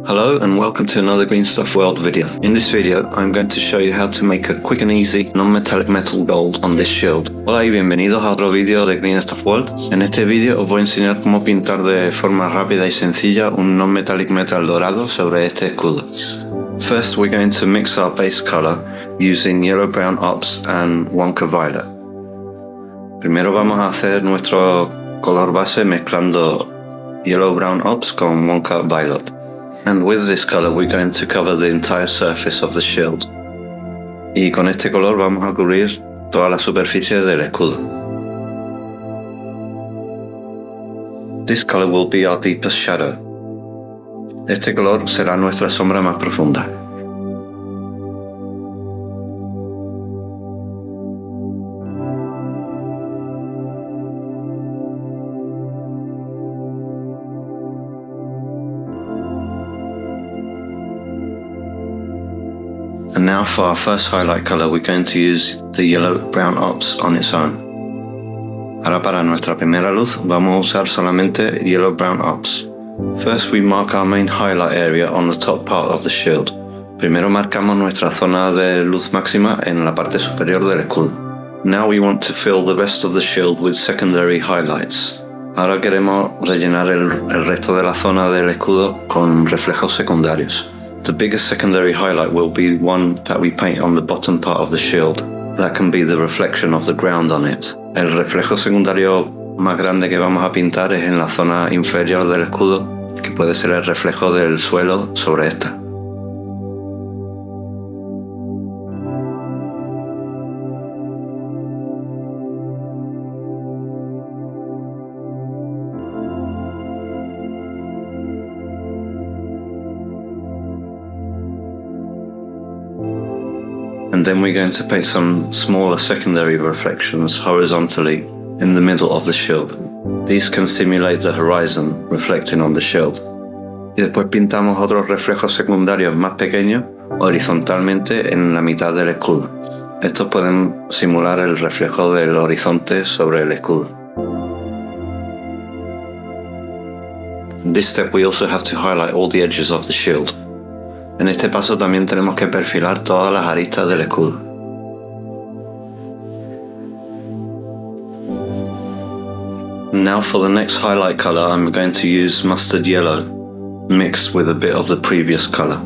Hello and welcome to another GreenStuffWorld video. In this video, I'm going to show you how to make a quick and easy non-metallic metal gold on this shield. Hola y bienvenidos a otro vídeo de GreenStuffWorld. En este vídeo os voy a enseñar cómo pintar de forma rápida y sencilla un non-metallic metal dorado sobre este escudo. First, we're going to mix our base color using yellow brown ops and WONKA violet. Primero vamos a hacer nuestro color base mezclando yellow brown ops con WONKA violet. And with this color we're going to cover the entire surface of the shield. Y con este color vamos a cubrir toda la superficie del escudo. This color will be our deepest shadow. Este color será nuestra sombra más profunda. And now for our first highlight color, we're going to use the yellow brown ops on its own. Ahora para nuestra primera luz vamos a usar solamente yellow brown ops. First we mark our main highlight area on the top part of the shield. Primero marcamos nuestra zona de luz máxima en la parte superior del escudo. Now we want to fill the rest of the shield with secondary highlights. Ahora queremos rellenar el resto de la zona del escudo con reflejos secundarios. The biggest secondary highlight will be one that we paint on the bottom part of the shield. That can be the reflection of the ground on it. El reflejo secundario más grande que vamos a pintar es en la zona inferior del escudo, que puede ser el reflejo del suelo sobre esta. And then we're going to paint some smaller secondary reflections horizontally in the middle of the shield. These can simulate the horizon reflecting on the shield. Y después pintamos otros reflejos secundarios más pequeños horizontalmente en la mitad del escudo. Estos pueden simular el reflejo del horizonte sobre el escudo. In this step we also have to highlight all the edges of the shield. En este paso también tenemos que perfilar todas las aristas del escudo. Now for the next highlight color I'm going to use mustard yellow mixed with a bit of the previous color.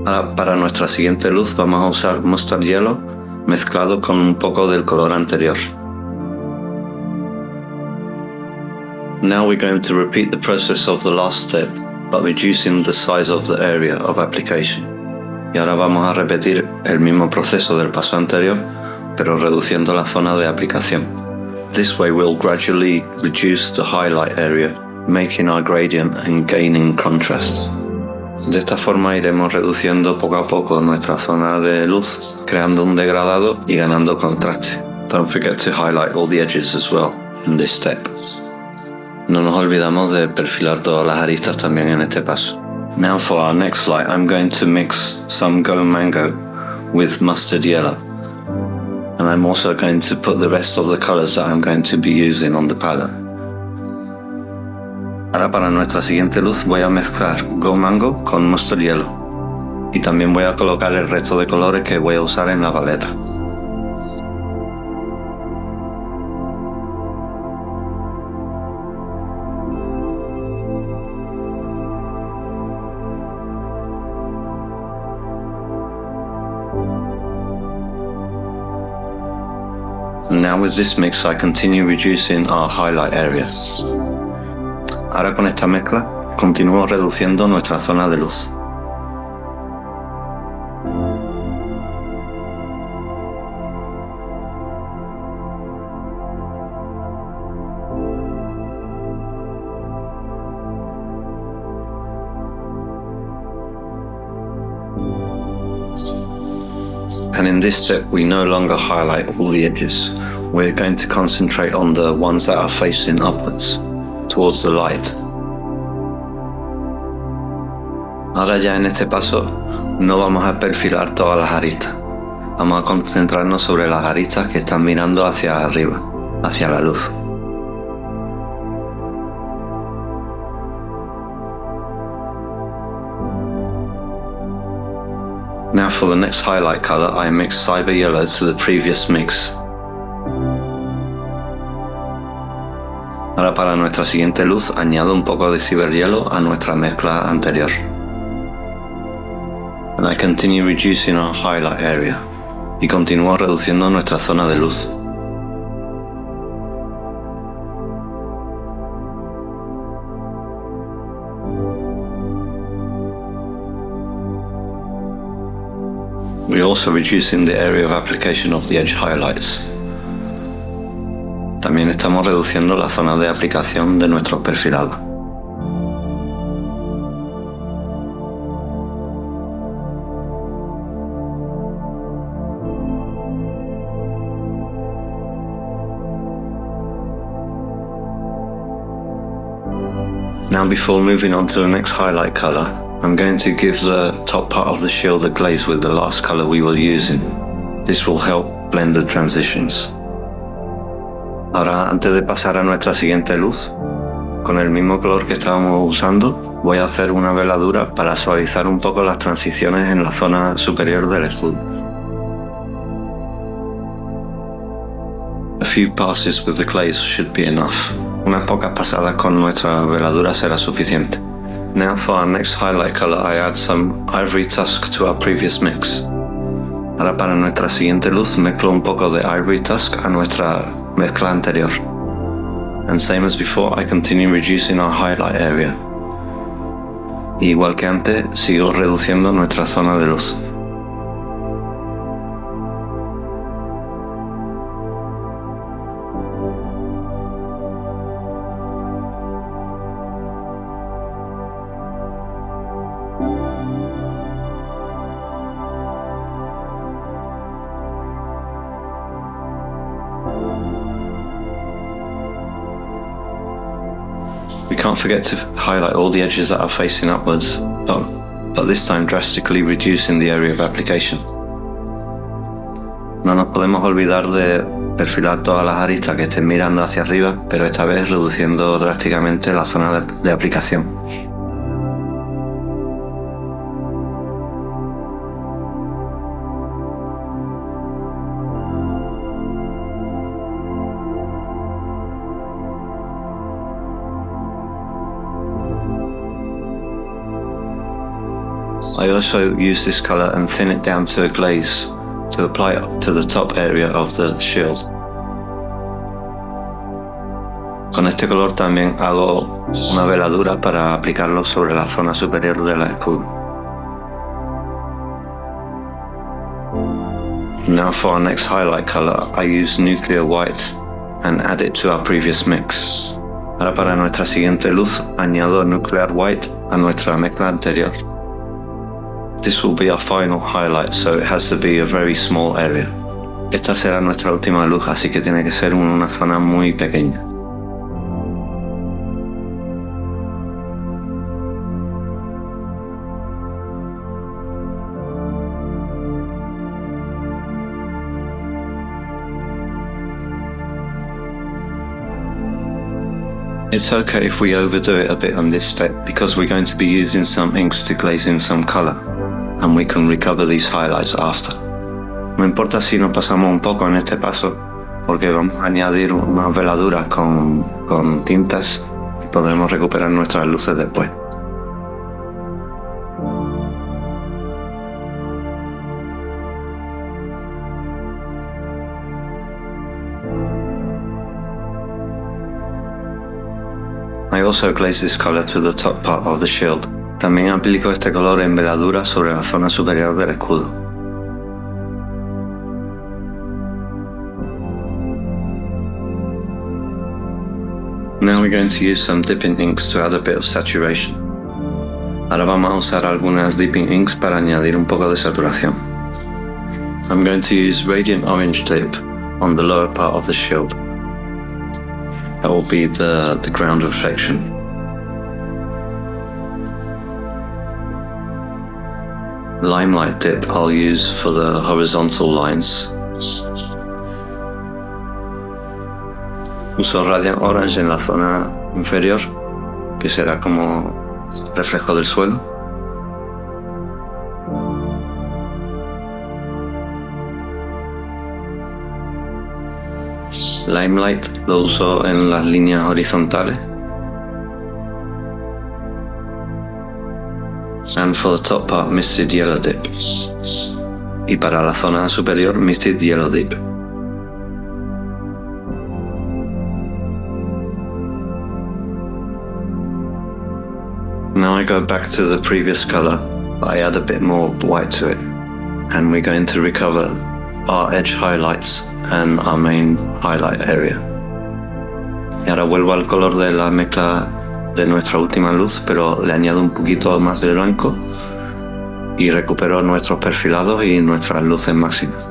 Ahora para nuestra siguiente luz vamos a usar mustard yellow mezclado con un poco del color anterior. Now we're going to repeat the process of the last step, but reducing the size of the area of application. Y ahora vamos a repetir el mismo proceso del paso anterior, pero reduciendo la zona de aplicación. This way we'll gradually reduce the highlight area, making our gradient and gaining contrast. De esta forma iremos reduciendo poco a poco nuestra zona de luz, creando un degradado y ganando contraste. Don't forget to highlight all the edges as well in this step. No nos olvidamos de perfilar todas las aristas también en este paso. Now for our next light, I'm going to mix some Go Mango with mustard yellow. And I'm also going to put the rest of the colors that I'm going to be using on the palette. Ahora para nuestra siguiente luz voy a mezclar Go Mango con mustard yellow. Y también voy a colocar el resto de colores que voy a usar en la paleta. Now with this mix I continue reducing our highlight area. Ahora con esta mezcla continúo reduciendo nuestra zona de luz. And in this step we no longer highlight all the edges. We're going to concentrate on the ones that are facing upwards, towards the light. Ahora ya en este paso no vamos a perfilar todas las aristas. Vamos a concentrarnos sobre las aristas que están mirando hacia arriba, hacia la luz. Now for the next highlight color, I mix cyber yellow to the previous mix. Ahora para nuestra siguiente luz añado un poco de cyber yellow a nuestra mezcla anterior. And I continue reducing our highlight area. Y continúo reduciendo nuestra zona de luz. We're also reducing the area of application of the edge highlights. También estamos reduciendo la zona de aplicación de nuestro perfilado. Now before moving on to the next highlight color, I'm going to give the top part of the shield a glaze with the last color we were using. This will help blend the transitions. Ahora, antes de pasar a nuestra siguiente luz, con el mismo color que estábamos usando, voy a hacer una veladura para suavizar un poco las transiciones en la zona superior del escudo. A few passes with the glaze should be enough. Unas pocas pasadas con nuestra veladura será suficiente. Now for our next highlight color, I add some ivory tusk to our previous mix. Ahora para nuestra siguiente luz mezclo un poco de ivory tusk a nuestra mezcla anterior. And same as before, I continue reducing our highlight area. Igual que antes, sigo reduciendo nuestra zona de luz. We can't forget to highlight all the edges that are facing upwards, but this time drastically reducing the area of application. No nos podemos olvidar de perfilar todas las aristas que estén mirando hacia arriba, pero esta vez reduciendo drásticamente la zona de aplicación. I also use this color and thin it down to a glaze to apply it to the top area of the shield. Con este color también hago una veladura para aplicarlo sobre la zona superior del escudo. Now for our next highlight color, I use nuclear white and add it to our previous mix. Ahora para nuestra siguiente luz añado nuclear white a nuestra mezcla anterior. This will be our final highlight, so it has to be a very small area. Esta será nuestra última luz, así que tiene que ser una zona muy pequeña. It's okay if we overdo it a bit on this step because we're going to be using some inks to glaze in some color, and we can recover these highlights after. No importa si nos pasamos un poco en este paso, porque vamos a añadir unas veladuras con tintas y podremos recuperar nuestras luces después. I also glaze this color to the top part of the shield. También aplico este color en veladura sobre la zona superior del escudo. Now we're going to use some dipping inks to add a bit of saturation. Ahora vamos a usar algunas dipping inks para añadir un poco de saturación. I'm going to use Radiant Orange Dip on the lower part of the shield. That will be the ground reflection. Limelight Dip I'll use for the horizontal lines. Uso Radiant Orange en la zona inferior, que será como reflejo del suelo. Limelight lo uso en las líneas horizontales. And for the top part, Misted Yellow Dip. Y para la zona superior, Misted Yellow Dip. Now I go back to the previous color, but I add a bit more white to it. And we're going to recover our edge highlights and our main highlight area. Y ahora vuelvo al color de la mezcla de nuestra última luz, pero le añado un poquito más de blanco y recupero nuestros perfilados y nuestras luces máximas.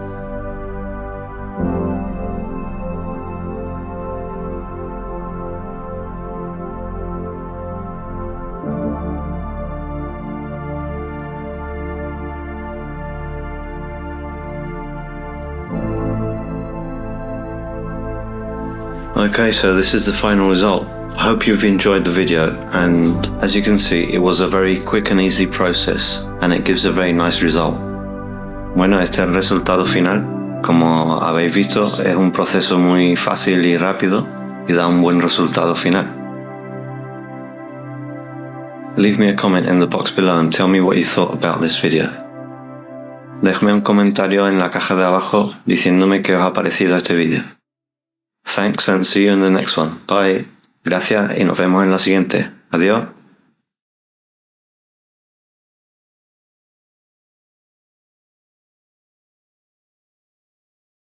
Okay, so this is the final result. I hope you've enjoyed the video, and as you can see, it was a very quick and easy process, and it gives a very nice result. Bueno, este es el resultado final. Como habéis visto, es un proceso muy fácil y rápido y da un buen resultado final. Leave me a comment in the box below and tell me what you thought about this video. Déjame un comentario en la caja de abajo diciéndome qué os ha parecido este vídeo. Thanks and see you in the next one. Bye. Gracias y nos vemos en la siguiente. Adiós.